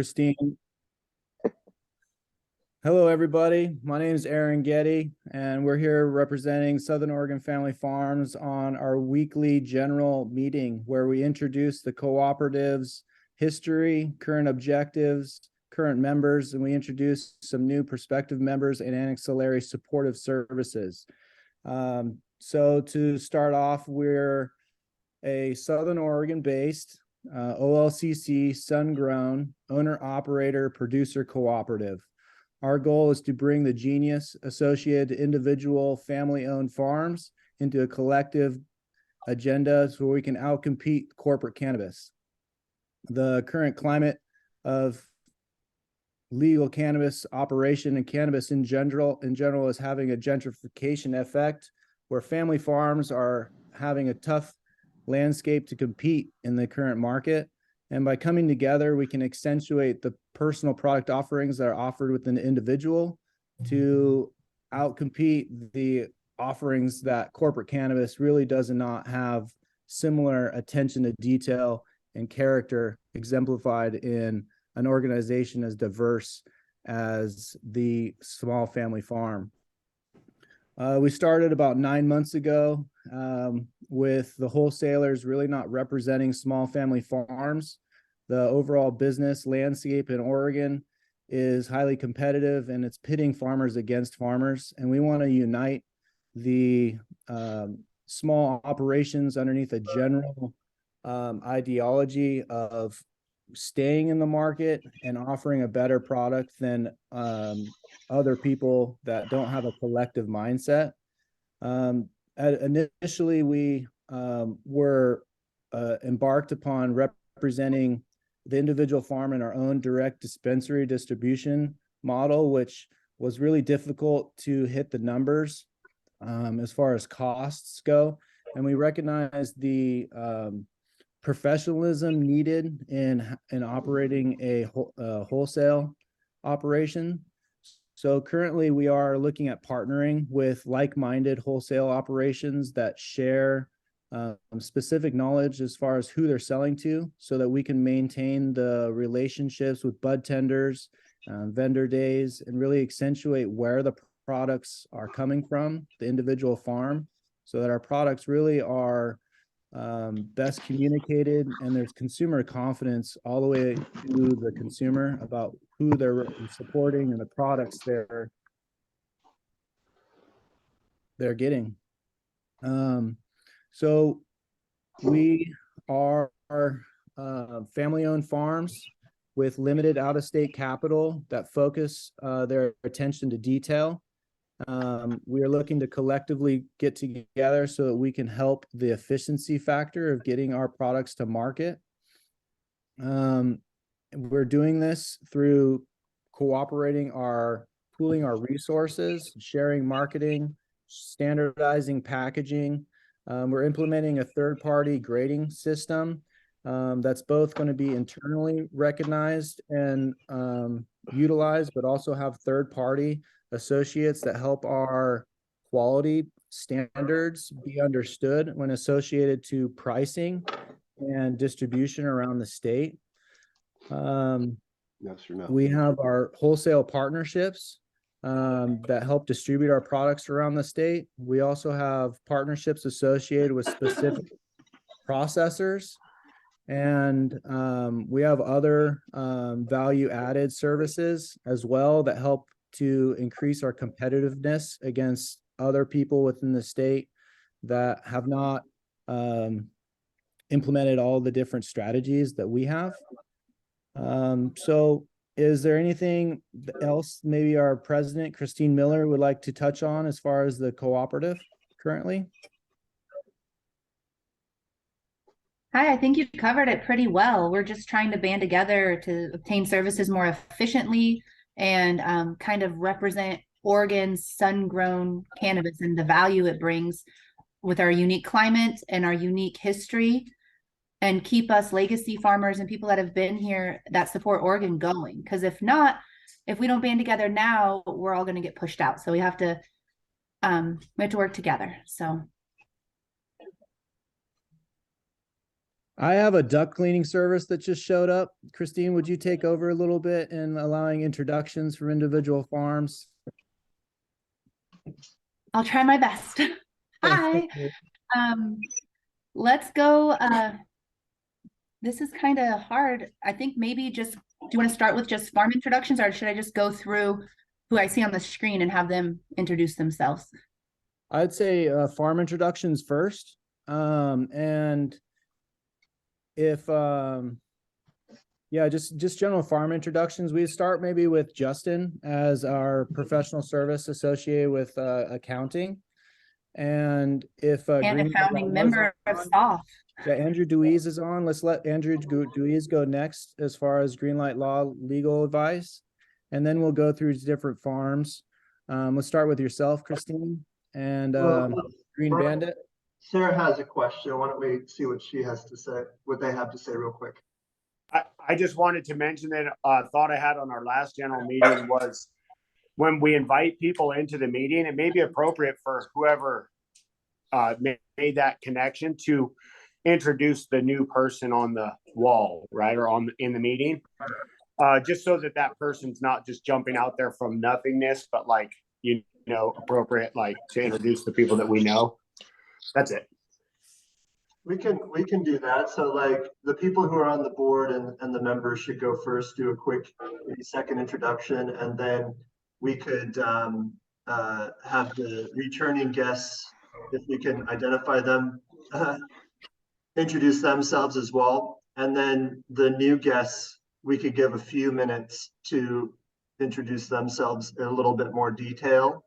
Christine. Hello, everybody. My name is Aaron Getty, and we're here representing Southern Oregon Family Farms on our weekly general meeting where we introduce the cooperative's history, current objectives, current members, and we introduce some new prospective members and ancillary supportive services. So to start off, we're a Southern Oregon-based OLCC, sun-grown, owner-operator, producer cooperative. Our goal is to bring the genius associated to individual family-owned farms into a collective agenda so we can outcompete corporate cannabis. The current climate of legal cannabis operation and cannabis in general is having a gentrification effect where family farms are having a tough landscape to compete in the current market. And by coming together, we can accentuate the personal product offerings that are offered within the individual to outcompete the offerings that corporate cannabis really does not have similar attention to detail and character exemplified in an organization as diverse as the small family farm. We started about 9 months ago with the wholesalers really not representing small family farms. The overall business landscape in Oregon is highly competitive and it's pitting farmers against farmers. And we want to unite the small operations underneath a general ideology of staying in the market and offering a better product than other people that don't have a collective mindset. Initially, we were embarked upon representing the individual farm in our own direct dispensary distribution model, which was really difficult to hit the numbers as far as costs go. And we recognized the professionalism needed in operating a wholesale operation. So currently we are looking at partnering with like-minded wholesale operations that share specific knowledge as far as who they're selling to so that we can maintain the relationships with bud tenders, vendor days, and really accentuate where the products are coming from, the individual farm, so that our products really are best communicated and there's consumer confidence all the way to the consumer about who they're supporting and the products they're getting. So we are family-owned farms with limited out-of-state capital that focus their attention to detail. We are looking to collectively get together so that we can help the efficiency factor of getting our products to market. We're doing this through pooling our resources, sharing marketing, standardizing packaging. We're implementing a third-party grading system that's both going to be internally recognized and utilized, but also have third-party associates that help our quality standards be understood when associated to pricing and distribution around the state. We have our wholesale partnerships that help distribute our products around the state. We also have partnerships associated with specific processors, and we have other value-added services as well that help to increase our competitiveness against other people within the state that have not implemented all the different strategies that we have. So is there anything else maybe our president, Christine Miller, would like to touch on as far as the cooperative currently? Hi, I think you covered it pretty well. We're just trying to band together to obtain services more efficiently and kind of represent Oregon's sun-grown cannabis and the value it brings with our unique climate and our unique history, and keep us legacy farmers and people that have been here that support Oregon going. Because if not, if we don't band together now, we're all going to get pushed out. So we have to work together. So I have a duck cleaning service that just showed up. Christine, would you take over a little bit in allowing introductions from individual farms? I'll try my best. Hi. Let's go. This is kind of hard. I think maybe just, do you want to start with just farm introductions, or should I just go through who I see on the screen and have them introduce themselves? I'd say farm introductions first. And if yeah, just general farm introductions. We start maybe with Justin as our professional service associated with accounting. And if And a Green founding member of SOFF. yeah, Andrew Deweese is on. Let's let Andrew Deweese go next as far as Greenlight Law legal advice. And then we'll go through different farms. Let's start with yourself, Christine, and Green Bandit. Sarah has a question. Why don't we see what she has to say, what they have to say real quick. I just wanted to mention that thought I had on our last general meeting was when we invite people into the meeting, it may be appropriate for whoever made that connection to introduce the new person on the wall, right, or in the meeting, just so that that person's not just jumping out there from nothingness, but like, you know, appropriate, like to introduce the people that we know. That's it. We can do that. So like the people who are on the board and the members should go first, do a quick 30-second introduction, and then we could have the returning guests, if we can identify them, introduce themselves as well. And then the new guests, we could give a few minutes to introduce themselves in a little bit more detail.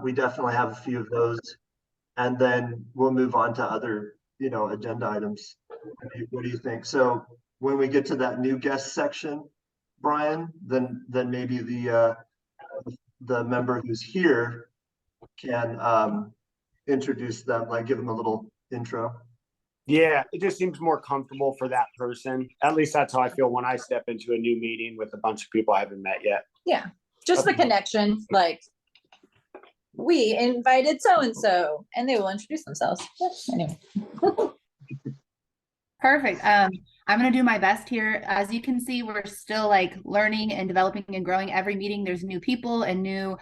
We definitely have a few of those. And then we'll move on to other, you know, agenda items. What do you think? So when we get to that new guest section, Brian, then maybe the member who's here can introduce them, like give them a little intro. Yeah, it just seems more comfortable for that person. At least that's how I feel when I step into a new meeting with a bunch of people I haven't met yet. Yeah, just the connection, like we invited so-and-so and they will introduce themselves. Anyway. Perfect. I'm going to do my best here. As you can see, we're still like learning and developing and growing. Every meeting, there's new people and new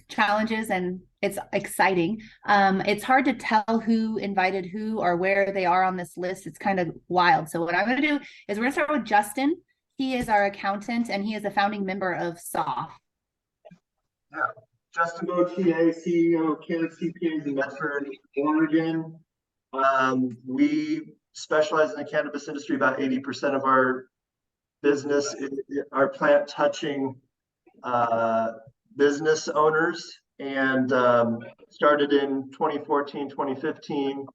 challenges, and it's exciting. It's hard to tell who invited who or where they are on this list. It's kind of wild. So what I'm going to do is we're going to start with Justin. He is our accountant and he is a founding member of SOFF. Yeah. Justin Gauthier, CEO of Kansas CPAs in Medford, Oregon. We specialize in the cannabis industry. About 80% of our business are plant touching business owners, and started in 2014, 2015,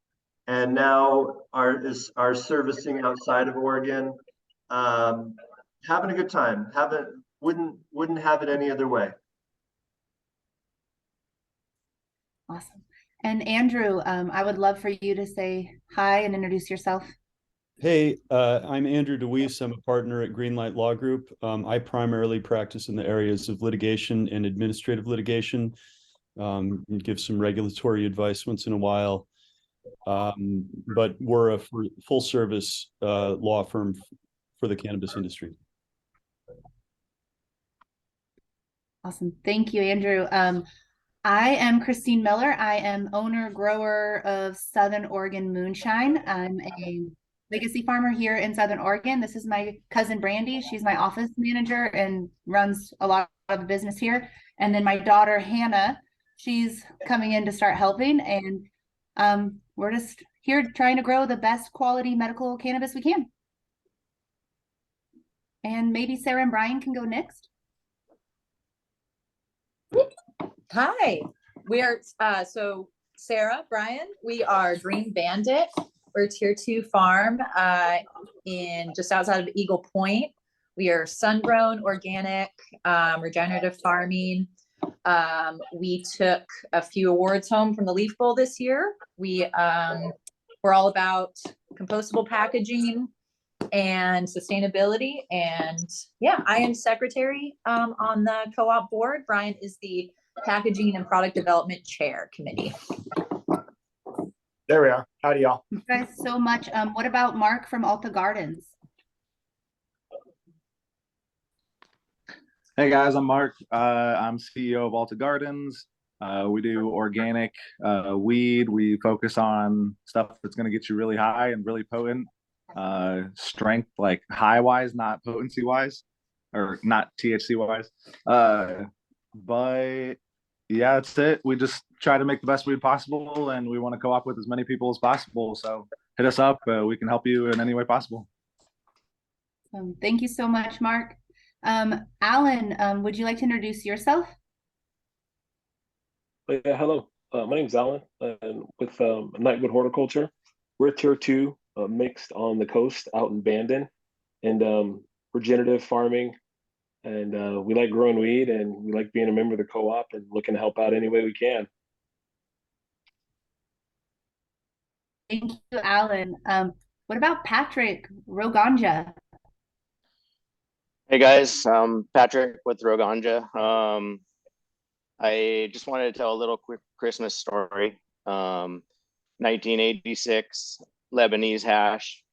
and now are servicing outside of Oregon. Having a good time. Wouldn't have it any other way. Awesome. And Andrew, I would love for you to say hi and introduce yourself. Hey, I'm Andrew Deweese. I'm a partner at Greenlight Law Group. I primarily practice in the areas of litigation and administrative litigation, and give some regulatory advice once in a while. But we're a full service law firm for the cannabis industry. Awesome. Thank you, Andrew. I am Christine Miller. I am owner grower of Southern Oregon Moonshine. I'm a legacy farmer here in Southern Oregon. This is my cousin Brandy. She's my office manager and runs a lot of the business here. And then my daughter Hannah, she's coming in to start helping. And we're just here trying to grow the best quality medical cannabis we can. And maybe Sarah and Brian can go next. Hi, we are so Sarah, Brian, we are Green Bandit. We're a tier 2 farm in just outside of Eagle Point. We are sun-grown, organic, regenerative farming. We took a few awards home from the Leaf Bowl this year. We're all about compostable packaging and sustainability. And yeah, I am secretary on the co-op board. Brian is the packaging and product development chair committee. There we are. Howdy, y'all. You guys so much. What about Mark from Alta Gardens? Hey guys, I'm Mark. I'm CEO of Alta Gardens. We do organic weed. We focus on stuff that's going to get you really high and really potent. Strength, like high wise, not potency wise, or not THC wise. But yeah, that's it. We just try to make the best weed possible, and we want to co-op with as many people as possible. So hit us up. We can help you in any way possible. Thank you so much, Mark. Alan, would you like to introduce yourself? Yeah, hello. My name is Alan, and with Nightwood Horticulture, we're tier 2, mixed on the coast out in Bandon, and regenerative farming, and we like growing weed, and we like being a member of the co-op and looking to help out any way we can. Thank you, Alan. What about Patrick Roganja? Hey guys, Patrick with Roganja. I just wanted to tell a little quick Christmas story. 1986, Lebanese hash.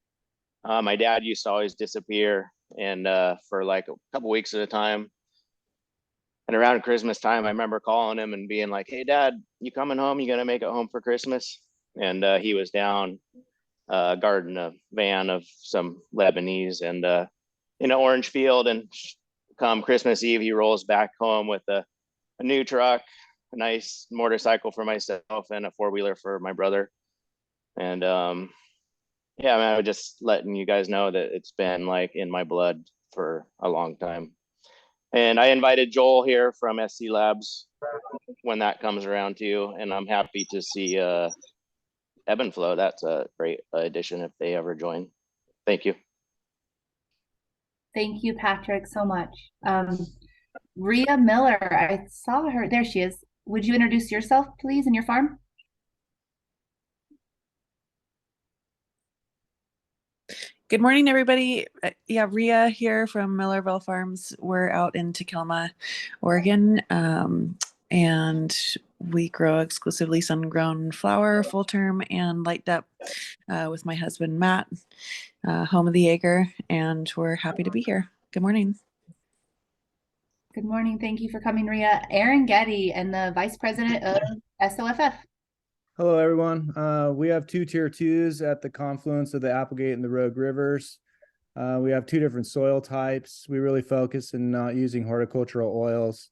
My dad used to always disappear, and for like a couple weeks at a time. And around Christmas time, I remember calling him and being like, "Hey Dad, you coming home? You gonna make it home for Christmas?" And he was down guarding a van of some Lebanese and in an orange field. And come Christmas Eve, he rolls back home with a new truck, a nice motorcycle for myself, and a 4-wheeler for my brother. And yeah, man, I was just letting you guys know that it's been like in my blood for a long time. And I invited Joel here from SC Labs when that comes around too, and I'm happy to see Ebb and Flow. That's a great addition if they ever join. Thank you. Thank you, Patrick, so much. Rhea Miller, I saw her. There she is. Would you introduce yourself, please, and your farm? Good morning, everybody. Yeah, Rhea here from Millerville Farms. We're out in Tacoma, Oregon, and we grow exclusively sun-grown flower, full term, and light dep with my husband, Matt, home of the acre, and we're happy to be here. Good morning. Good morning. Thank you for coming, Rhea. Aaron Getty and the Vice President of SOFF. Hello, everyone. We have 2 tier 2s at the confluence of the Applegate and the Rogue Rivers. We have 2 different soil types. We really focus in not using horticultural oils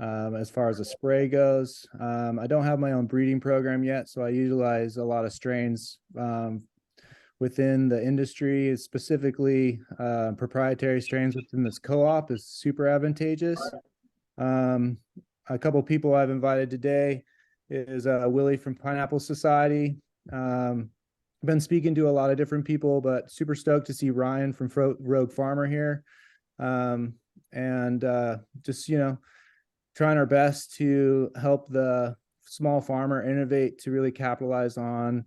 as far as the spray goes. I don't have my own breeding program yet, so I utilize a lot of strains within the industry, specifically proprietary strains within this co-op is super advantageous. A couple people I've invited today is Willie from Pineapple Society. Been speaking to a lot of different people, but super stoked to see Ryan from Rogue Farmer here. Just, you know, trying our best to help the small farmer innovate to really capitalize on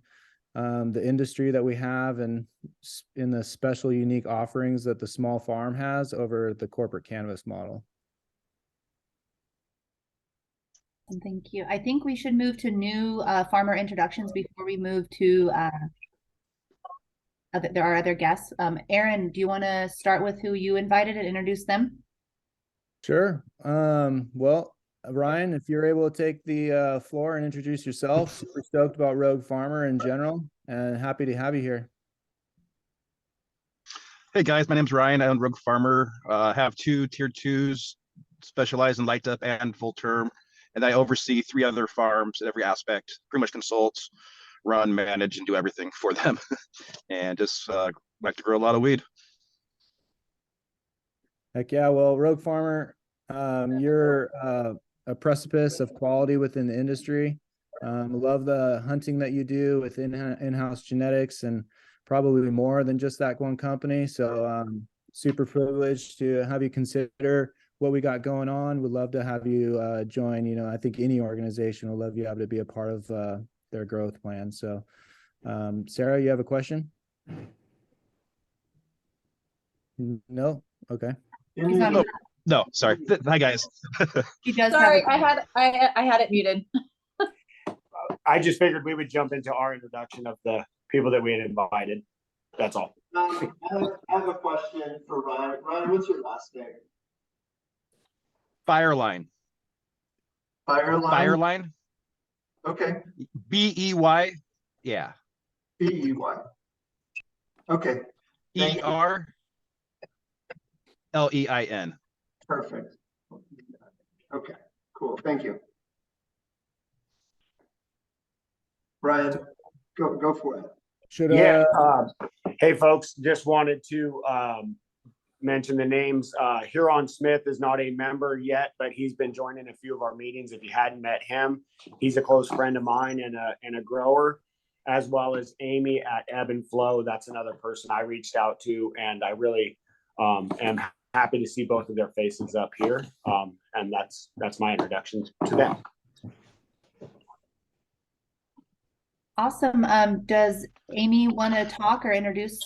the industry that we have and in the special unique offerings that the small farm has over the corporate cannabis model. Thank you. I think we should move to new farmer introductions before we move to there are other guests. Aaron, do you want to start with who you invited and introduce them? Sure. Well, Ryan, if you're able to take the floor and introduce yourself, super stoked about Rogue Farmer in general and happy to have you here. Hey guys, my name's Ryan. I own Rogue Farmer. Have 2 tier 2s, specialize in light up and full term. And I oversee 3 other farms in every aspect, pretty much consult, run, manage, and do everything for them. And just like to grow a lot of weed. Heck yeah. Well, Rogue Farmer, you're a precipice of quality within the industry. Love the hunting that you do with in-house genetics and probably more than just that one company. So super privileged to have you consider what we got going on. Would love to have you join. You know, I think any organization will love you able to be a part of their growth plan. So Sarah, you have a question? No? Okay. No, sorry. Hi guys. He does. Sorry, I had it muted. I just figured we would jump into our introduction of the people that we had invited. That's all. I have a question for Ryan. Ryan, what's your last name? Fireline. Fireline? Fireline. Okay. B-E-Y. Yeah. B-E-Y. Okay. Thank you. E-R-L-E-I-N. Perfect. Okay, cool. Thank you. Brian, go for it. Should Yeah. Hey, folks, just wanted to mention the names. Huron Smith is not a member yet, but he's been joining a few of our meetings. If you hadn't met him, he's a close friend of mine and a grower, as well as Amy at Ebb and Flow. That's another person I reached out to, and I really am happy to see both of their faces up here. And that's my introduction to them. Awesome. Does Amy want to talk or introduce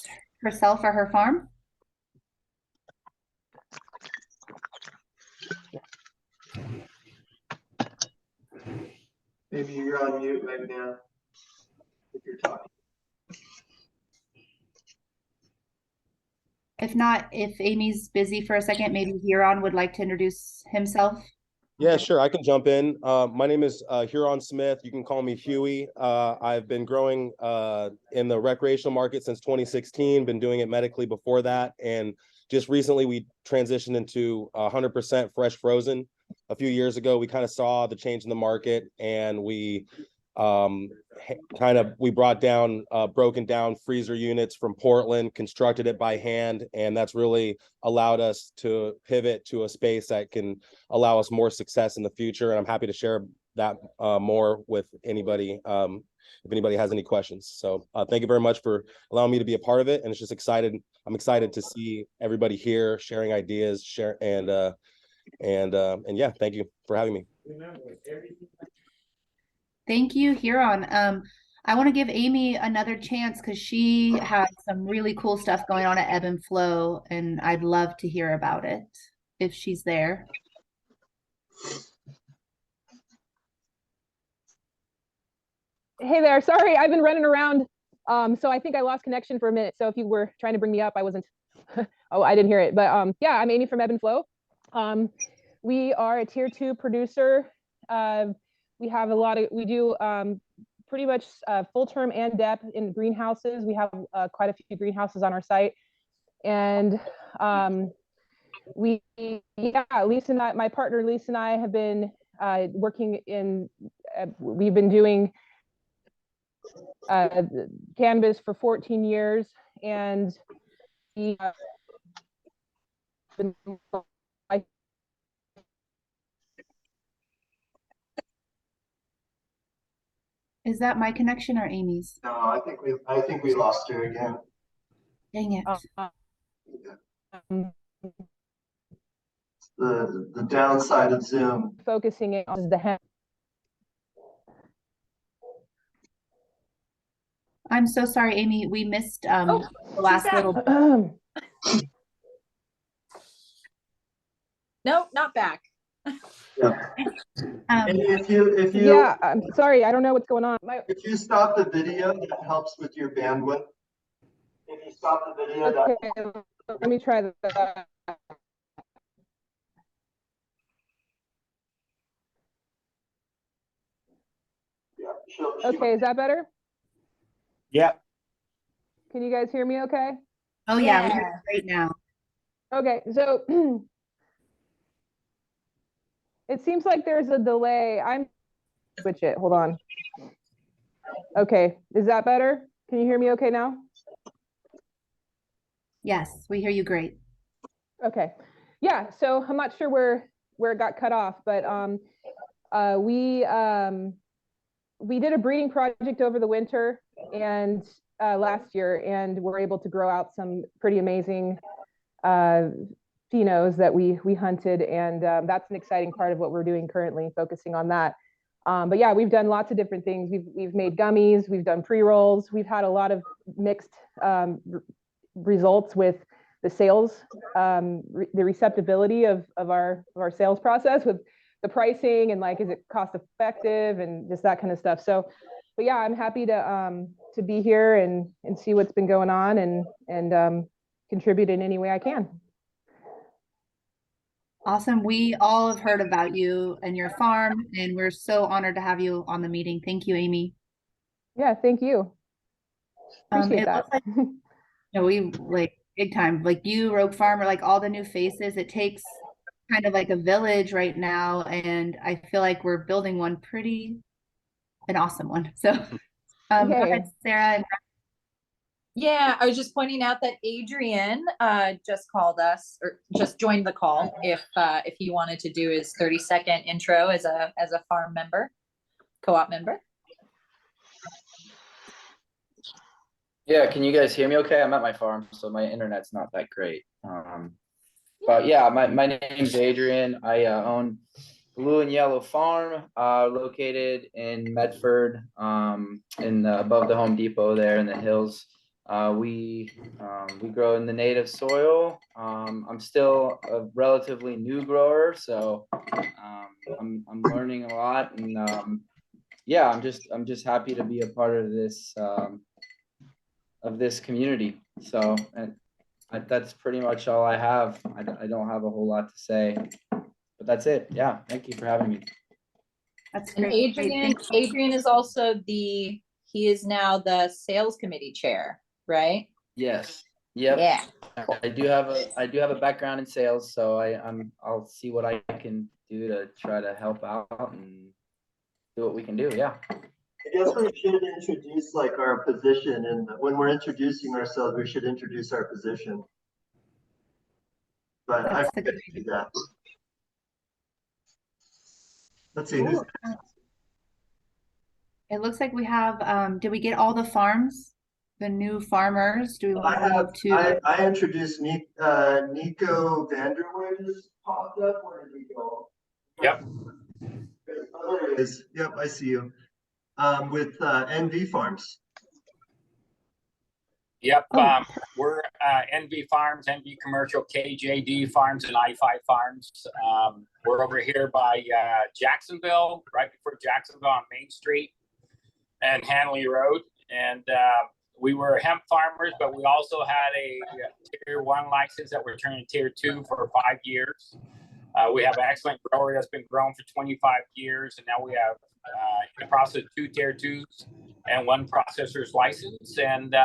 herself or her farm? Maybe you're on mute right now if you're talking. If not, if Amy's busy for a second, maybe Huron would like to introduce himself. Yeah, sure. I can jump in. My name is Huron Smith. You can call me Huey. I've been growing in the recreational market since 2016, been doing it medically before that. And just recently we transitioned into 100% fresh frozen. A few years ago, we kind of saw the change in the market, and we brought down broken down freezer units from Portland, constructed it by hand, and that's really allowed us to pivot to a space that can allow us more success in the future. And I'm happy to share that more with anybody if anybody has any questions. So thank you very much for allowing me to be a part of it, and it's just I'm excited to see everybody here sharing ideas, and yeah, thank you for having me. Thank you, Huron. I want to give Amy another chance because she has some really cool stuff going on at Ebb and Flow, and I'd love to hear about it if she's there. Hey there, sorry, I've been running around. So I think I lost connection for a minute. So if you were trying to bring me up, I wasn't, oh, I didn't hear it. But yeah, I'm Amy from Ebb and Flow. We are a tier 2 producer. We have we do pretty much full term and depth in greenhouses. We have quite a few greenhouses on our site. And Lisa and I, my partner Lisa and I have been working in, we've been doing cannabis for 14 years, and we Is that my connection or Amy's? No, I think we lost her again. Dang it. The downside of Zoom. Focusing on the hemp. I'm so sorry, Amy. We missed the last little bit. No, not back. Yeah. And if you yeah, I'm sorry, I don't know what's going on. If you stop the video, that helps with your bandwidth. If you stop the video, okay, let me try that. Yeah, okay, is that better? Yeah. Can you guys hear me okay? Oh yeah, we hear you great now. Okay, so it seems like there's a delay. Switch it, hold on. Okay, is that better? Can you hear me okay now? Yes, we hear you great. Okay, yeah, so I'm not sure where it got cut off, but we did a breeding project over the winter and last year, and we're able to grow out some pretty amazing phenos that we hunted, and that's an exciting part of what we're doing currently, focusing on that. But yeah, we've done lots of different things. We've made gummies, we've done pre-rolls, we've had a lot of mixed results with the sales, the receptibility of our sales process with the pricing and like, is it cost effective and just that kind of stuff. So, but yeah, I'm happy to be here and see what's been going on and contribute in any way I can. Awesome. We all have heard about you and your farm, and we're so honored to have you on the meeting. Thank you, Amy. Yeah, thank you. Appreciate It that. looks like, you know, we like big time, like you, Rogue Farmer, like all the new faces. It takes kind of like a village right now, and I feel like we're building one an awesome one. So, go ahead, Sarah. Yeah, I was just pointing out that Adrian just called us or just joined the call. If he wanted to do his 30-second intro as a farm member, co-op member. Yeah, can you guys hear me okay? I'm at my farm, so my internet's not that great. But yeah, my name's Adrian. I own Blue and Yellow Farm, located in Medford, above the Home Depot there in the hills. We grow in the native soil. I'm still a relatively new grower, so I'm learning a lot, and yeah, I'm just happy to be a part of this community. So that's pretty much all I have. I don't have a whole lot to say, but that's it. Yeah, thank you for having me. That's great. Adrian is also he is now the sales committee chair, right? Yes. Yep. Yeah. I do have a background in sales, so I'll see what I can do to try to help out and do what we can do. Yeah. I guess we should introduce like our position, and when we're introducing ourselves, we should introduce our position. But I forget to do that. Let's see. Who's It looks like we have, did we get all the farms? The new farmers? Do we want to move to? I introduced Nico Vanderwood has popped up. Where did he go? Yep. Oh, there he is. Yep, I see you. With NV Farms. Yep. We're NV Farms, NV Commercial, KJD Farms, and I5 Farms. We're over here by Jacksonville, right before Jacksonville on Main Street and Hanley Road. And we were hemp farmers, but we also had a tier 1 license that we're turning tier 2 for 5 years. We have an excellent grower that's been growing for 25 years, and now we have in the process 2 tier 2s and 1 processor's license. And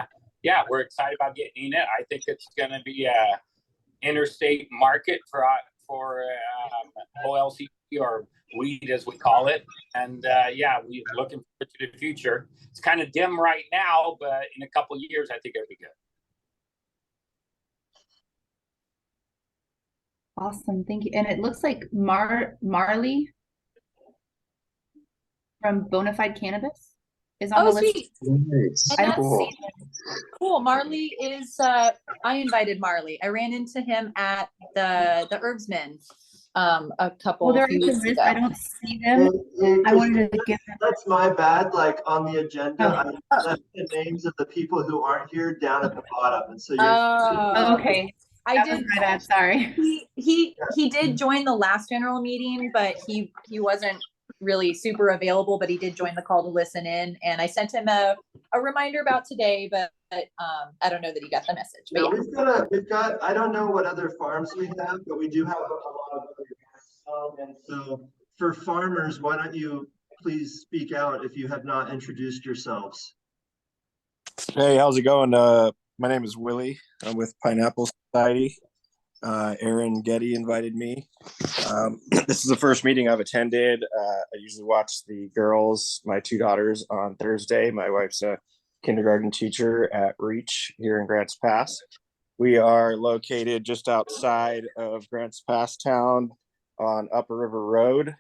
yeah, we're excited about getting in it. I think it's going to be a interstate market for OLC, or weed as we call it. And yeah, we're looking forward to the future. It's kind of dim right now, but in a couple of years, I think it'll be good. Awesome, thank you. And it looks like Marley from Bonafide Cannabis is on the list. Nice. I don't see Cool. Marley is I invited Marley. I ran into him at the Herbsman a couple Well, they're few on the weeks list. ago. I don't see them. I wanted to give them. That's my bad. Like on the agenda, I left the names of the people who aren't here down at the bottom, and so you're okay. I That did. was my bad. Sorry. He did join the last general meeting, but he wasn't really super available. But he did join the call to listen in, and I sent him a reminder about today. But I don't know that he got the message. But yeah, we've got. I don't know what other farms we have, but we do have a lot of other. And so for farmers, why don't you please speak out if you have not introduced yourselves? Hey, how's it going? My name is Willie. I'm with Pineapple Society. Aaron Getty invited me. This is the first meeting I've attended. I usually watch the girls, my 2 daughters, on Thursday. My wife's a kindergarten teacher at Reach here in Grants Pass. We are located just outside of Grants Pass town on Upper River Road.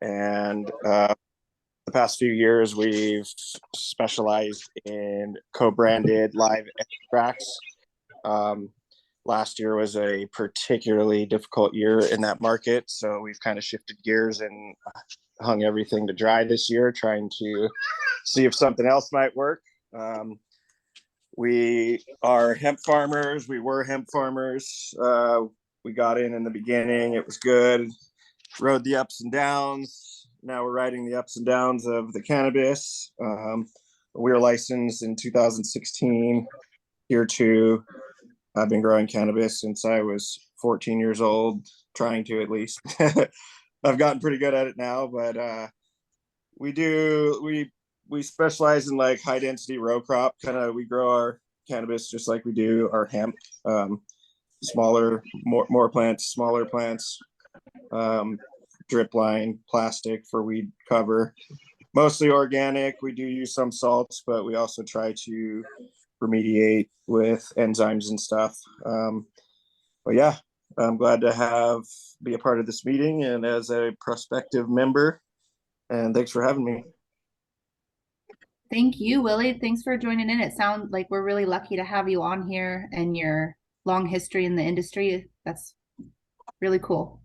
And the past few years, we've specialized in co-branded live extracts. Last year was a particularly difficult year in that market, so we've kind of shifted gears and hung everything to dry this year, trying to see if something else might work. We are hemp farmers. We were hemp farmers. We got in the beginning. It was good. rode the ups and downs. Now we're riding the ups and downs of the cannabis. We were licensed in 2016, Tier 2. I've been growing cannabis since I was 14 years old, trying to at least. I've gotten pretty good at it now, but we specialize in like high density row crop. We grow our cannabis just like we do our hemp. Smaller, more plants, smaller plants, drip line, plastic for weed cover. Mostly organic. We do use some salts, but we also try to remediate with enzymes and stuff. But yeah, I'm glad to be a part of this meeting and as a prospective member. And thanks for having me. Thank you, Willie. Thanks for joining in. It sounds like we're really lucky to have you on here and your long history in the industry. That's really cool.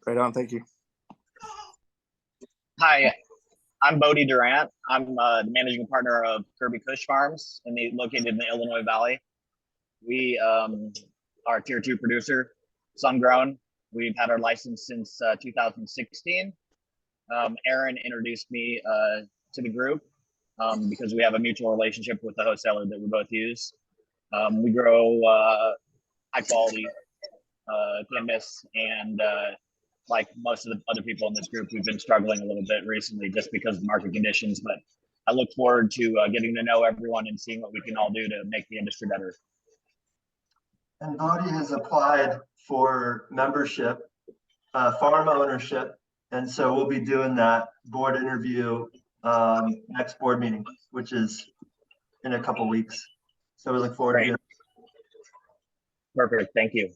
Right on. Thank you. Hi, I'm Bodie Durant. I'm the managing partner of Kirby Kush Farms located in the Illinois Valley. We are a Tier 2 producer, sun grown. We've had our license since 2016. Aaron introduced me to the group because we have a mutual relationship with the wholesaler that we both use. We grow high quality cannabis, and like most of the other people in this group, we've been struggling a little bit recently just because of market conditions, but I look forward to getting to know everyone and seeing what we can all do to make the industry better. And Bodie has applied for membership, farm ownership. And so we'll be doing that board interview next board meeting, which is in a couple weeks. So we look forward to it. Perfect. Thank you.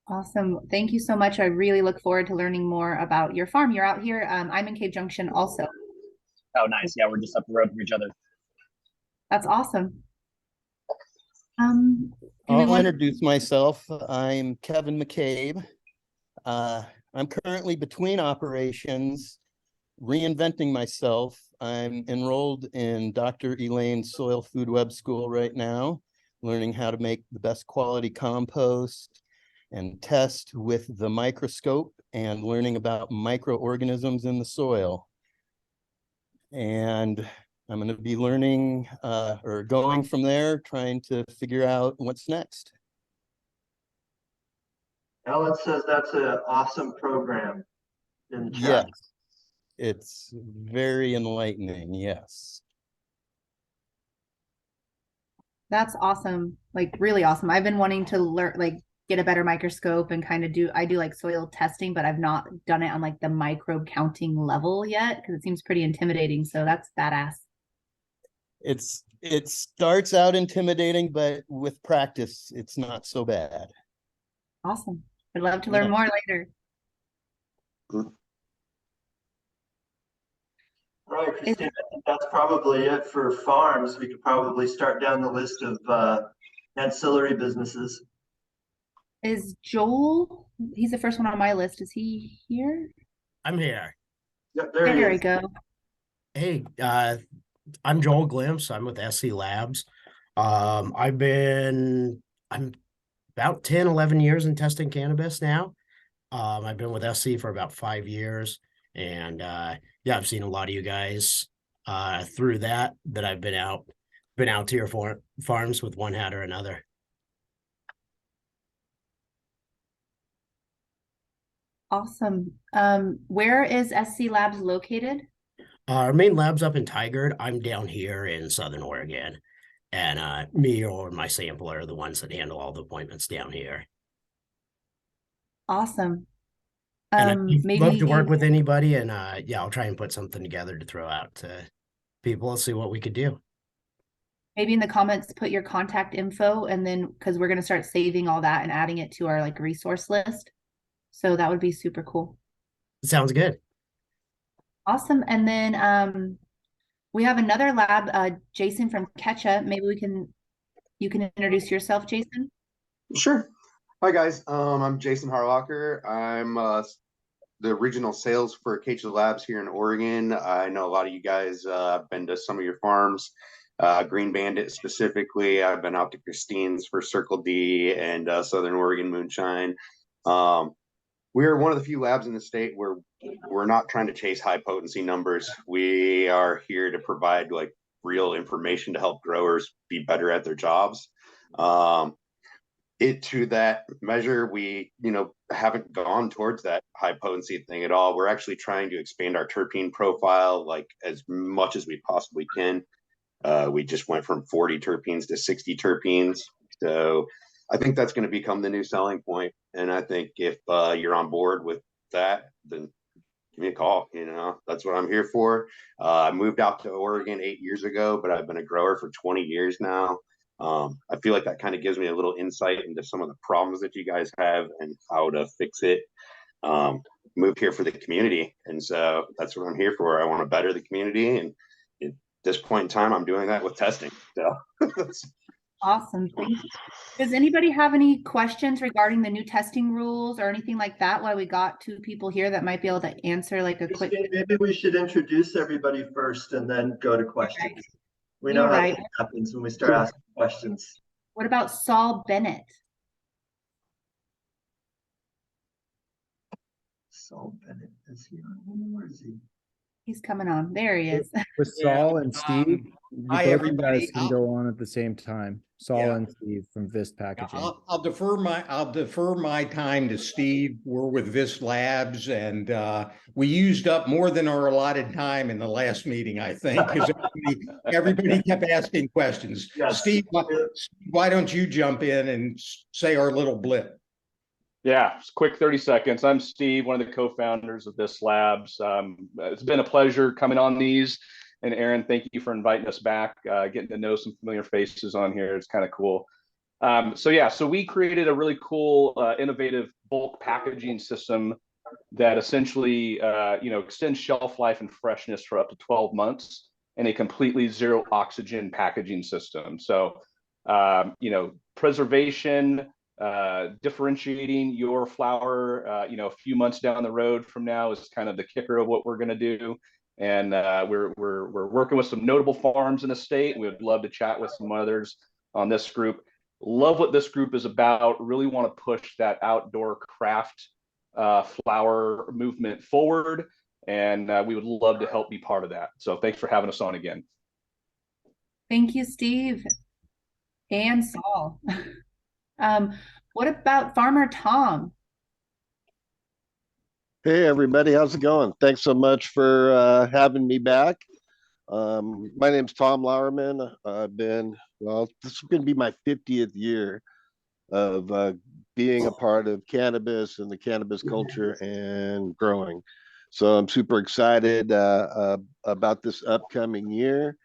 Awesome. Thank you so much. I really look forward to learning more about your farm. You're out here. I'm in Cave Junction also. Oh, nice. Yeah, we're just up the road from each other. That's awesome. I'll introduce myself. I'm Kevin McCabe. I'm currently between operations, reinventing myself. I'm enrolled in Dr. Elaine's Soil Food Web School right now, learning how to make the best quality compost and test with the microscope and learning about microorganisms in the soil. And I'm going to be learning or going from there, trying to figure out what's next. Ellen says that's an awesome program in the chat. Yes, it's very enlightening. Yes. That's awesome. Like really awesome. I've been wanting to learn, like get a better microscope and kind of I do like soil testing, but I've not done it on like the microbe counting level yet because it seems pretty intimidating. So that's badass. It starts out intimidating, but with practice, it's not so bad. Awesome. I'd love to learn more later. All right, Christine, I think that's probably it for farms. We could probably start down the list of ancillary businesses. Is Joel, he's the first one on my list. Is he here? I'm here. Yep, there we go. Hey, I'm Joel Glimpse. I'm with SC Labs. I'm about 10, 11 years in testing cannabis now. I've been with SC for about 5 years. And yeah, I've seen a lot of you guys through that I've been out to your farms with one hat or another. Awesome. Where is SC Labs located? Our main lab's up in Tigard. I'm down here in Southern Oregon. And me or my sampler are the ones that handle all the appointments down here. Awesome. And maybe love to work with anybody, and yeah, I'll try and put something together to throw out to people. Let's see what we could do. Maybe in the comments, put your contact info, and then because we're going to start saving all that and adding it to our like resource list. So that would be super cool. Sounds good. Awesome. And then we have another lab, Jason from Ketchup. Maybe you can introduce yourself, Jason. Sure. Hi guys. I'm Jason Harlocker. I'm the regional sales for Ketchup Labs here in Oregon. I know a lot of you guys have been to some of your farms, Green Bandit specifically. I've been out to Christine's for Circle D and Southern Oregon Moonshine. We are one of the few labs in the state where we're not trying to chase high potency numbers. We are here to provide like real information to help growers be better at their jobs. To that measure, we haven't gone towards that high potency thing at all. We're actually trying to expand our terpene profile like as much as we possibly can. We just went from 40 terpenes to 60 terpenes. So I think that's going to become the new selling point. And I think if you're on board with that, then give me a call. That's what I'm here for. I moved out to Oregon 8 years ago, but I've been a grower for 20 years now. I feel like that kind of gives me a little insight into some of the problems that you guys have and how to fix it. Moved here for the community. And so that's what I'm here for. I want to better the community. And at this point in time, I'm doing that with testing. So awesome. Thank you. Does anybody have any questions regarding the new testing rules or anything like that while we got two people here that might be able to answer like a quick? Maybe we should introduce everybody first and then go to questions. Right. We know You're how right. that happens when we start asking questions. What about Saul Bennett? Saul Bennett, is he on? Where is he? He's coming on. There he is. With Saul and Steve, hi, both you everybody. guys can go on at the same time. Saul and Steve from Vist Packaging. I'll defer my time to Steve. We're with Vist Labs, and we used up more than our allotted time in the last meeting, I think, because everybody kept asking questions. Yes. Steve, why don't you jump in and say our little blip? Yeah, quick 30 seconds. I'm Steve, one of the co-founders of Vist Labs. It's been a pleasure coming on these. And Aaron, thank you for inviting us back, getting to know some familiar faces on here. It's kind of cool. So we created a really cool, innovative bulk packaging system that essentially, extends shelf life and freshness for up to 12 months in a completely zero oxygen packaging system. So, preservation, differentiating your flower, a few months down the road from now is kind of the kicker of what we're going to do. And we're working with some notable farms in the state. We would love to chat with some others on this group. Love what this group is about. Really want to push that outdoor craft flower movement forward. And we would love to help be part of that. So thanks for having us on again. Thank you, Steve and Saul. What about Farmer Tom? Hey everybody, how's it going? Thanks so much for having me back. My name's Tom Lauerman. This is going to be my 50th year of being a part of cannabis and the cannabis culture and growing. So I'm super excited about this upcoming year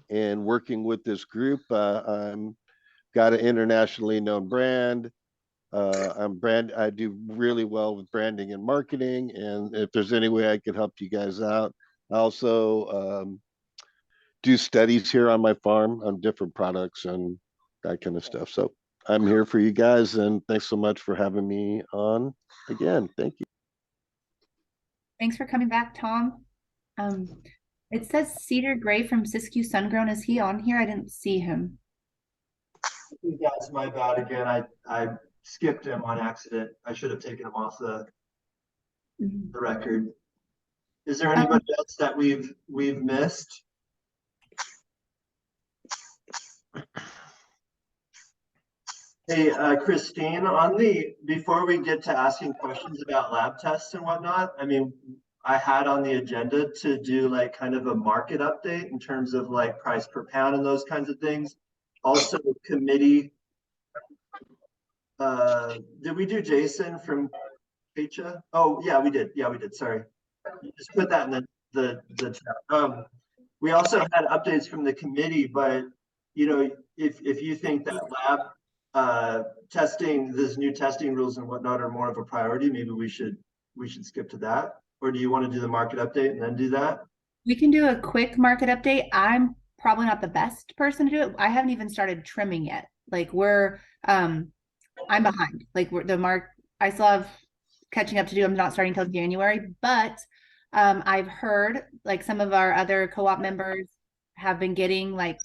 and working with this group. I'm got an internationally known brand. I do really well with branding and marketing, and if there's any way I could help you guys out, I also do studies here on my farm on different products and that kind of stuff. So I'm here for you guys, and thanks so much for having me on again. Thank you. Thanks for coming back, Tom. It says Cedar Gray from Siskiyou Sungrown. Is he on here? I didn't see him. That's my bad again. I skipped him on accident. I should have taken him off the record. Is there anybody else that we've missed? Hey, Christine, before we get to asking questions about lab tests and whatnot, I mean, I had on the agenda to do like kind of a market update in terms of like price per pound and those kinds of things. Also, committee. Did we do Jason from Pecha? Oh, yeah, we did. Yeah, we did. Sorry. You just put that in the chat. We also had updates from the committee, but if you think that lab testing, this new testing rules and whatnot are more of a priority, maybe we should skip to that. Or do you want to do the market update and then do that? We can do a quick market update. I'm probably not the best person to do it. I haven't even started trimming yet. Like I'm behind. Like I still have catching up to do. I'm not starting until January, but I've heard like some of our other co-op members have been getting like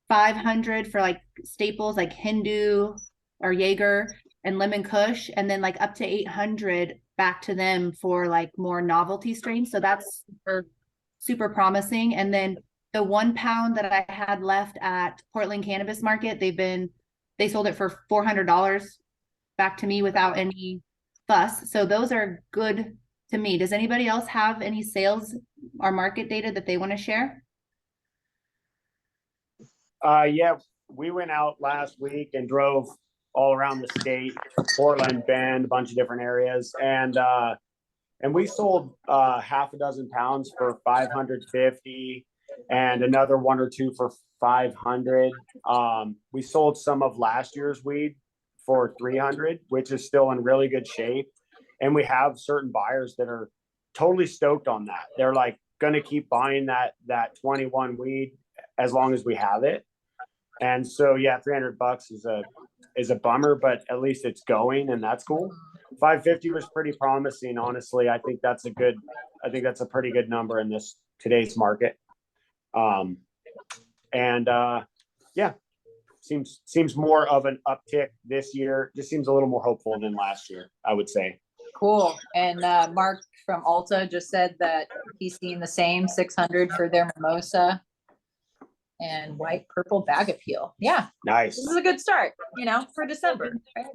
500 for like staples like Hindu or Jaeger, and lemon kush, and then like up to 800 back to them for like more novelty strains. So that's super promising. And then the 1 pound that I had left at Portland Cannabis Market, they sold it for $400 back to me without any fuss. So those are good to me. Does anybody else have any sales or market data that they want to share? Yeah, we went out last week and drove all around the state, Portland, Bend, a bunch of different areas, and we sold half a dozen pounds for 550, and another one or two for 500. We sold some of last year's weed for 300, which is still in really good shape, and we have certain buyers that are totally stoked on that. They're like going to keep buying that 21 weed as long as we have it. And so, yeah, $300 is a bummer, but at least it's going, and that's cool. 550 was pretty promising, honestly. I think that's a pretty good number in today's market. Yeah, seems more of an uptick this year. Just seems a little more hopeful than last year, I would say. Cool. And Mark from Alta just said that he's seeing the same 600 for their mimosa and white purple bag appeal. Yeah. Nice. This is a good start, for December. Right?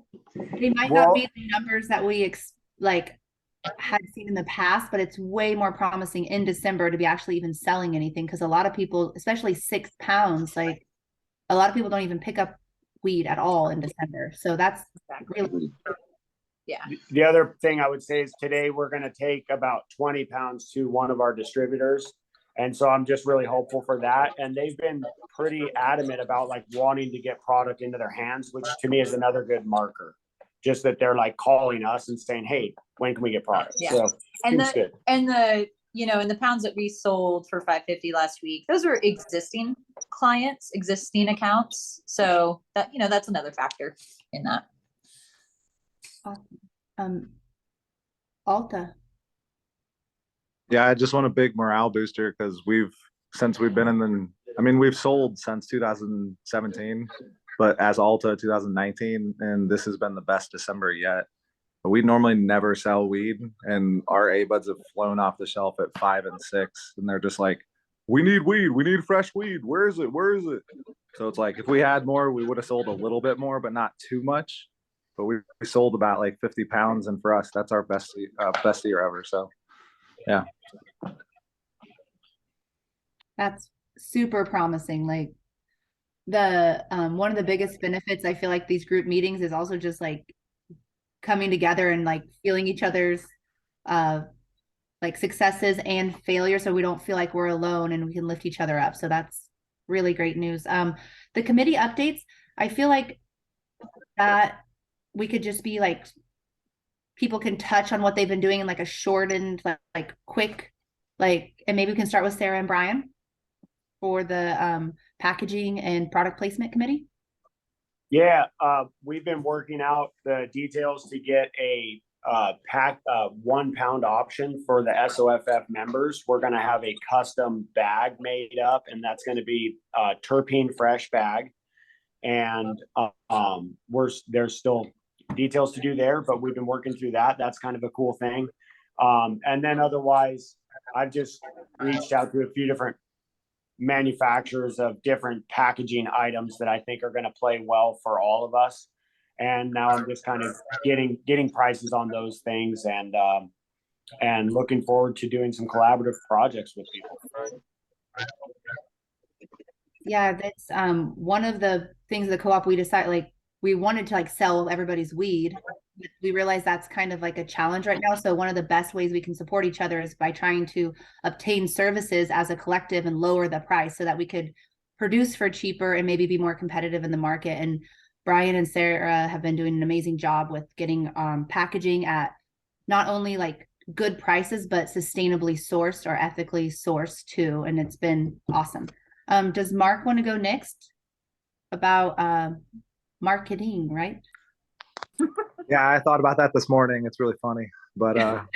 They might not be the numbers that we had seen in the past, but it's way more promising in December to be actually even selling anything, because a lot of people, especially 6 pounds, like a lot of people don't even pick up weed at all in December. So that's really, yeah. The other thing I would say is today we're going to take about 20 pounds to one of our distributors. And so I'm just really hopeful for that. And they've been pretty adamant about like wanting to get product into their hands, which to me is another good marker. Just that they're like calling us and saying, hey, when can we get product? Yeah. So And seems good. and the pounds that we sold for 550 last week, those were existing clients, existing accounts. So that, that's another factor in that. Alta. Yeah, I just want a big morale booster because we've sold since 2017, but as Alta 2019, and this has been the best December yet. But we normally never sell weed, and our A-buds have flown off the shelf at 5 and 6, and they're just like, we need weed, we need fresh weed. Where is it? Where is it? So it's like if we had more, we would have sold a little bit more, but not too much. But we sold about like 50 pounds, and for us, that's our best year ever. So, yeah. That's super promising. Like the one of the biggest benefits I feel like these group meetings is also just like coming together and like feeling each other's like successes and failures, so we don't feel like we're alone and we can lift each other up. So that's really great news. The committee updates, I feel like that we could just be like, people can touch on what they've been doing in like a shortened, like quick, and maybe we can start with Sarah and Brian for the packaging and product placement committee. Yeah, we've been working out the details to get a 1 pound option for the SOFF members. We're going to have a custom bag made up, and that's going to be a terpene fresh bag. And there's still details to do there, but we've been working through that. That's kind of a cool thing. And then otherwise, I've just reached out to a few different manufacturers of different packaging items that I think are going to play well for all of us. And now I'm just kind of getting prices on those things, and looking forward to doing some collaborative projects with people. Yeah, that's one of the things of the co-op we decided, like we wanted to like sell everybody's weed. We realize that's kind of like a challenge right now. So one of the best ways we can support each other is by trying to obtain services as a collective and lower the price so that we could produce for cheaper and maybe be more competitive in the market. And Brian and Sarah have been doing an amazing job with getting packaging at not only like good prices, but sustainably sourced or ethically sourced too. And it's been awesome. Does Mark want to go next about marketing, right? Yeah, I thought about that this morning. It's really funny, but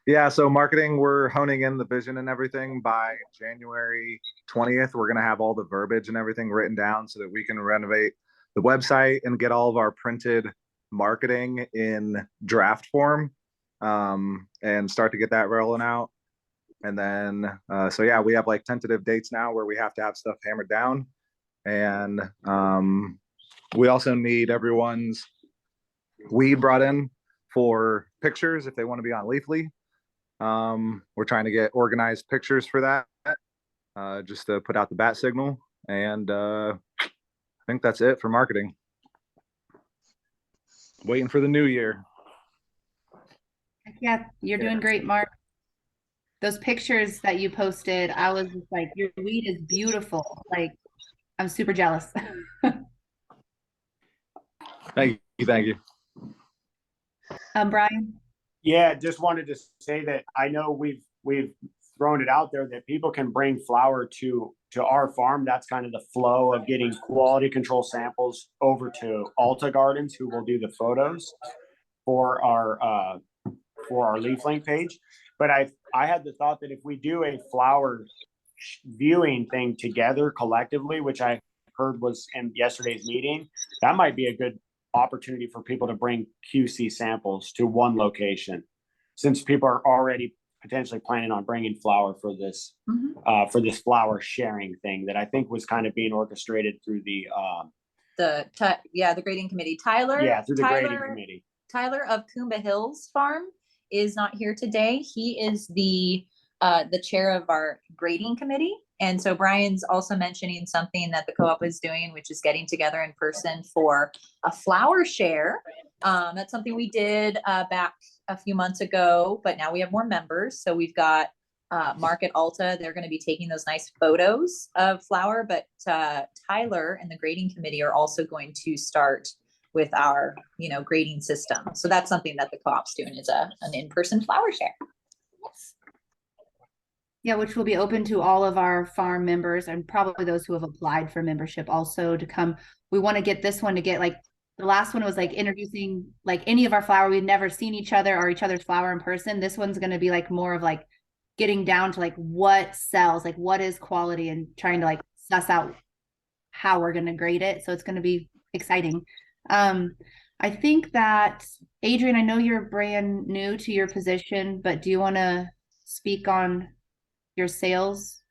yeah. So marketing, we're honing in the vision and everything. By January 20th, we're gonna have all the verbiage and everything written down so that we can renovate the website and get all of our printed marketing in draft form, and start to get that rolling out. And then, so yeah, we have like tentative dates now where we have to have stuff hammered down. And we also need everyone's weed brought in for pictures if they want to be on Leafly. We're trying to get organized pictures for that, just to put out the bat signal. And I think that's it for marketing. Waiting for the new year. Yeah, you're doing great, Mark. Those pictures that you posted, I was just like, your weed is beautiful. Like, I'm super jealous. Thank you. Thank you. Brian? Yeah, just wanted to say that I know we've thrown it out there that people can bring flower to our farm. That's kind of the flow of getting quality control samples over to Alta Gardens, who will do the photos for our Leaf Link page. But I had the thought that if we do a flower viewing thing together collectively, which I heard was in yesterday's meeting, that might be a good opportunity for people to bring QC samples to one location, since people are already potentially planning on bringing flower for this flower sharing thing that I think was kind of being orchestrated through the grading committee. Tyler grading committee. Tyler of Coomba Hills Farm is not here today. He is the chair of our grading committee. And so Brian's also mentioning something that the co-op is doing, which is getting together in person for a flower share. That's something we did back a few months ago, but now we have more members. So we've got Mark at Alta. They're going to be taking those nice photos of flower, but Tyler and the grading committee are also going to start with our, grading system. So that's something that the co-op's doing, is an in-person flower share. Yes. Yeah, which will be open to all of our farm members and probably those who have applied for membership also to come. We want to get this one to get like, the last one was like introducing like any of our flower. We've never seen each other or each other's flower in person. This one's going to be like more of like getting down to like what sells, like what is quality, and trying to like suss out how we're going to grade it. So it's going to be exciting. I think that, Adrian, I know you're brand new to your position, but do you want to speak on your sales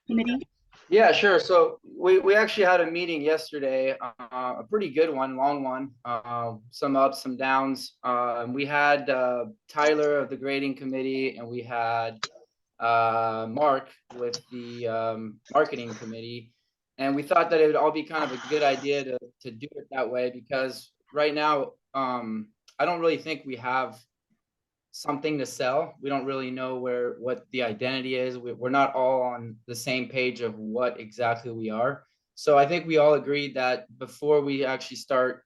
committee? Yeah, sure. So we actually had a meeting yesterday, a pretty good one, long one, some ups, some downs. We had Tyler of the grading committee, and we had Mark with the marketing committee. And we thought that it would all be kind of a good idea to do it that way, because right now, I don't really think we have something to sell. We don't really know what the identity is. We're not all on the same page of what exactly we are. So I think we all agreed that before we actually start,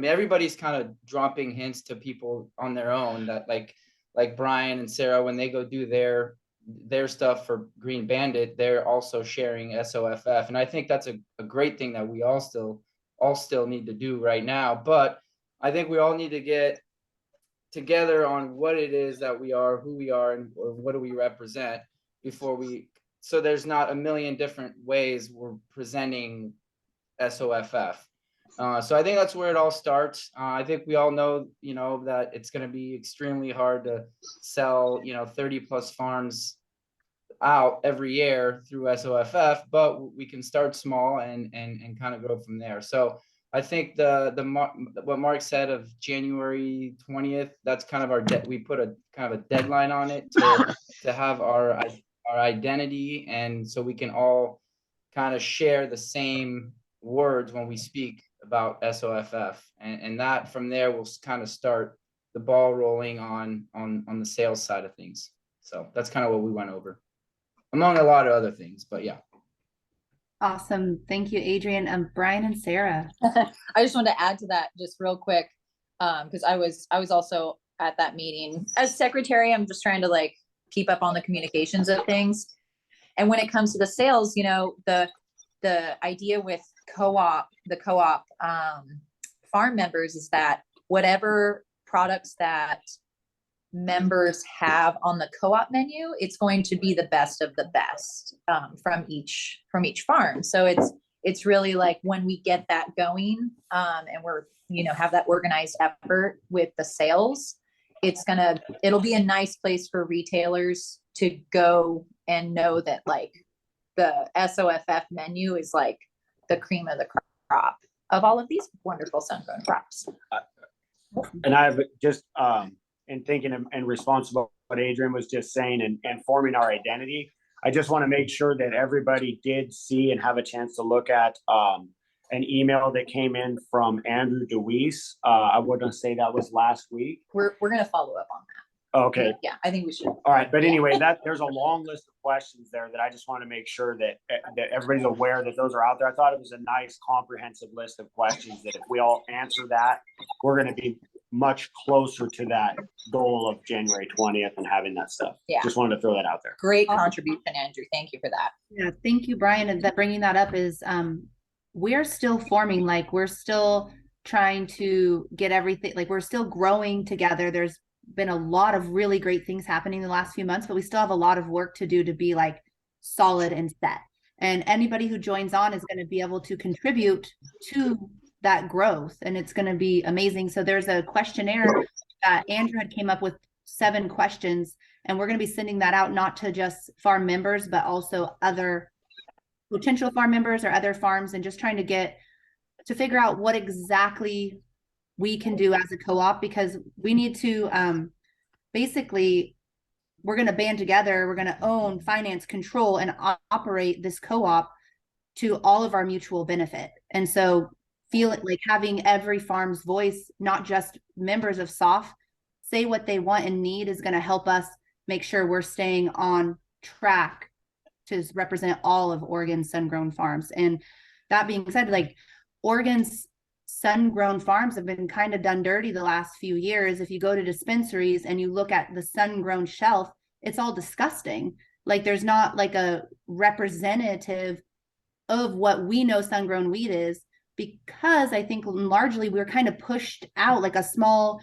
everybody's kind of dropping hints to people on their own, that like Brian and Sarah, when they go do their stuff for Green Bandit, they're also sharing SOFF. And I think that's a great thing that we all still need to do right now. But I think we all need to get together on what it is that we are, who we are, and what do we represent so there's not a million different ways we're presenting SOFF. So I think that's where it all starts. I think we all know, that it's going to be extremely hard to sell, 30 plus farms out every year through SOFF, but we can start small and kind of go from there. So I think what Mark said of January 20th, that's kind of we put a kind of a deadline on it to have our identity, and so we can all kind of share the same words when we speak about SOFF, and that from there will kind of start the ball rolling on the sales side of things. So that's kind of what we went over, among a lot of other things, but yeah. Awesome. Thank you, Adrian. Brian and Sarah. I just wanted to add to that just real quick, because I was also at that meeting. As secretary, I'm just trying to keep up on the communications of things. And when it comes to the sales, the idea with the co-op farm members is that whatever products that members have on the co-op menu, it's going to be the best of the best from each farm. So it's really like when we get that going, and we're have that organized effort with the sales, it'll be a nice place for retailers to go and know that like the SOFF menu is like the cream of the crop of all of these wonderful sun-grown crops. And I've just, in thinking in response to what Adrian was just saying and forming our identity, I just want to make sure that everybody did see and have a chance to look at an email that came in from Andrew DeWeese. I wouldn't say that was last week. We're going to follow up on that. Okay. Yeah, I think we should. All right. But anyway, there's a long list of questions there that I just want to make sure that everybody's aware that those are out there. I thought it was a nice comprehensive list of questions that if we all answer that, we're going to be much closer to that goal of January 20th and having that stuff. Yeah. Just wanted to throw that out there. Great contribution, Andrew. Thank you for that. Yeah, thank you, Brian. And that bringing that up is we're still forming, like we're still trying to get everything, like we're still growing together. There's been a lot of really great things happening the last few months, but we still have a lot of work to do to be like solid and set. And anybody who joins on is going to be able to contribute to that growth, and it's going to be amazing. So there's a questionnaire that Andrew had came up with 7 questions, and we're going to be sending that out not to just farm members, but also other potential farm members or other farms, and just trying to figure out what exactly we can do as a co-op, because we need to basically, we're going to band together, we're going to own, finance, control, and operate this co-op to all of our mutual benefit. And so feel it like having every farm's voice, not just members of SOFF, say what they want and need, is going to help us make sure we're staying on track to represent all of Oregon's sun-grown farms. And that being said, like Oregon's sun-grown farms have been kind of done dirty the last few years. If you go to dispensaries and you look at the sun-grown shelf, it's all disgusting. Like there's not like a representative of what we know sun-grown wheat is, because I think largely we're kind of pushed out like a small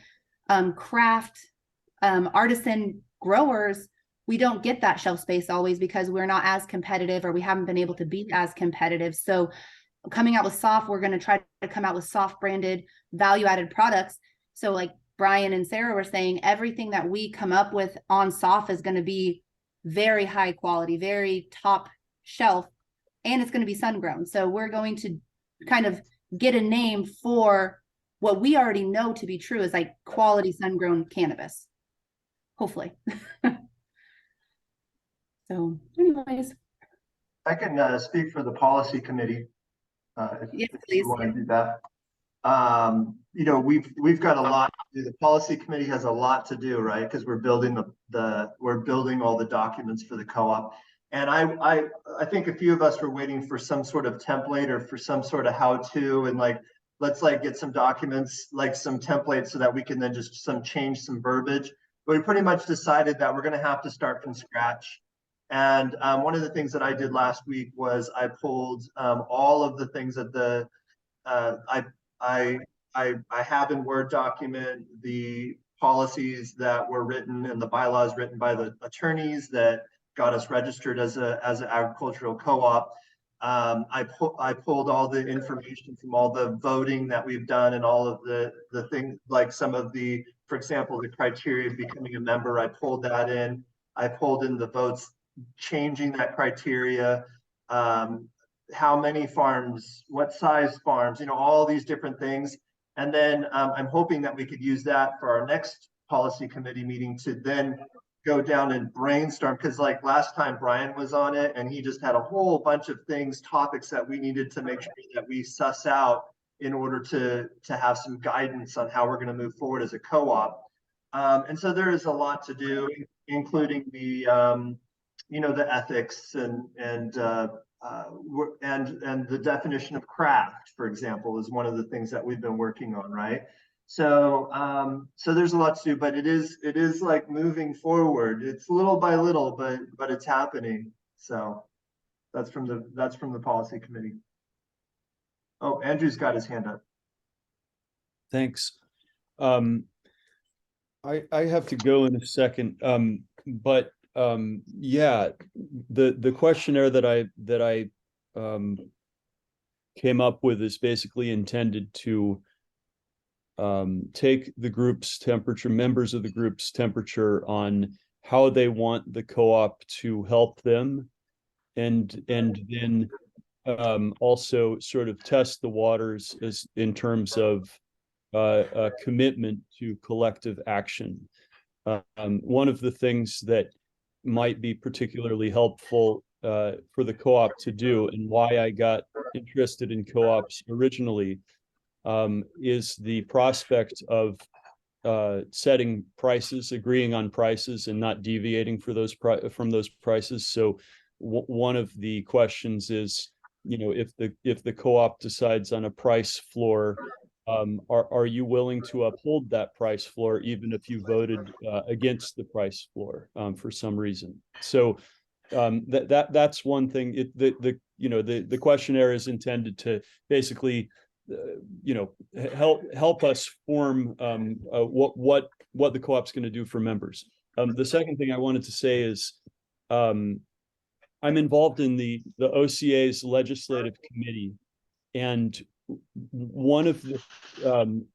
craft artisan growers. We don't get that shelf space always because we're not as competitive, or we haven't been able to be as competitive. So coming out with SOFF, we're going to try to come out with SOFF branded value-added products. So like Brian and Sarah were saying, everything that we come up with on SOFF is going to be very high quality, very top shelf, and it's going to be sun-grown. So we're going to kind of get a name for what we already know to be true is like quality sun-grown cannabis, hopefully. So anyways. I can speak for the policy committee. Yes, if please. you want to do that. We've got a lot to do. The policy committee has a lot to do, right? Because we're building we're building all the documents for the co-op. And I think a few of us were waiting for some sort of template or for some sort of how-to, and like let's like get some documents, like some templates, so that we can then just change some verbiage. But we pretty much decided that we're going to have to start from scratch. And one of the things that I did last week was I pulled all of the things that I have in Word document, the policies that were written and the bylaws written by the attorneys that got us registered as an agricultural co-op. I pulled all the information from all the voting that we've done and all of the things, like some of the, for example, the criteria of becoming a member. I pulled that in. I pulled in the votes changing that criteria, how many farms, what size farms, all these different things. And then I'm hoping that we could use that for our next policy committee meeting to then go down and brainstorm, because like last time Brian was on it and he just had a whole bunch of things, topics that we needed to make sure that we suss out in order to have some guidance on how we're going to move forward as a co-op. And so there is a lot to do, including the the ethics and the definition of craft, for example, is one of the things that we've been working on, right? So so there's a lot to do, but it is like moving forward. It's little by little, but it's happening. So that's from the policy committee. Oh, Andrew's got his hand up. Thanks. I have to go in a second, but yeah, the questionnaire that I came up with is basically intended to take the group's temperature, members of the group's temperature on how they want the co-op to help them, and then also sort of test the waters as in terms of a commitment to collective action. One of the things that might be particularly helpful for the co-op to do, and why I got interested in co-ops originally, is the prospect of setting prices, agreeing on prices, and not deviating from those prices. So one of the questions is, if the co-op decides on a price floor, are you willing to uphold that price floor even if you voted against the price floor for some reason? So that's one thing. The questionnaire is intended to basically help us form what the co-op's going to do for members. The second thing I wanted to say is I'm involved in the OCA's legislative committee, and one of the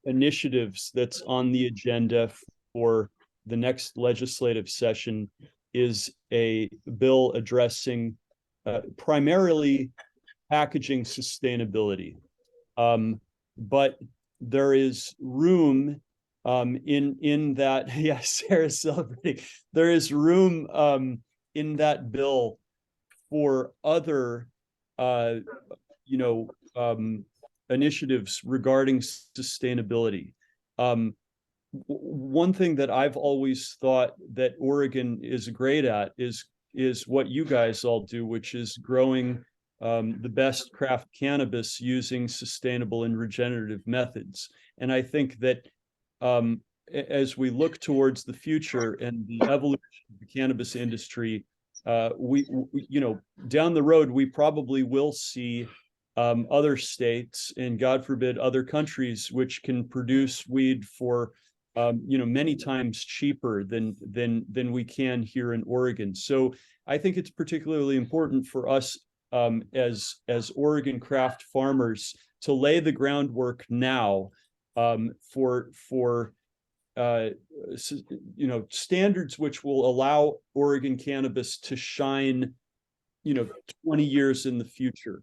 initiatives that's on the agenda for the next legislative session is a bill addressing primarily packaging sustainability. But there is room in that, yeah, Sarah's celebrating. There is room in that bill for other initiatives regarding sustainability. One thing that I've always thought that Oregon is great at is what you guys all do, which is growing the best craft cannabis using sustainable and regenerative methods. And I think that as we look towards the future and the evolution of the cannabis industry, we down the road, we probably will see other states, and God forbid other countries, which can produce weed for many times cheaper than we can here in Oregon. So I think it's particularly important for us as Oregon craft farmers to lay the groundwork now for standards which will allow Oregon cannabis to shine 20 years in the future.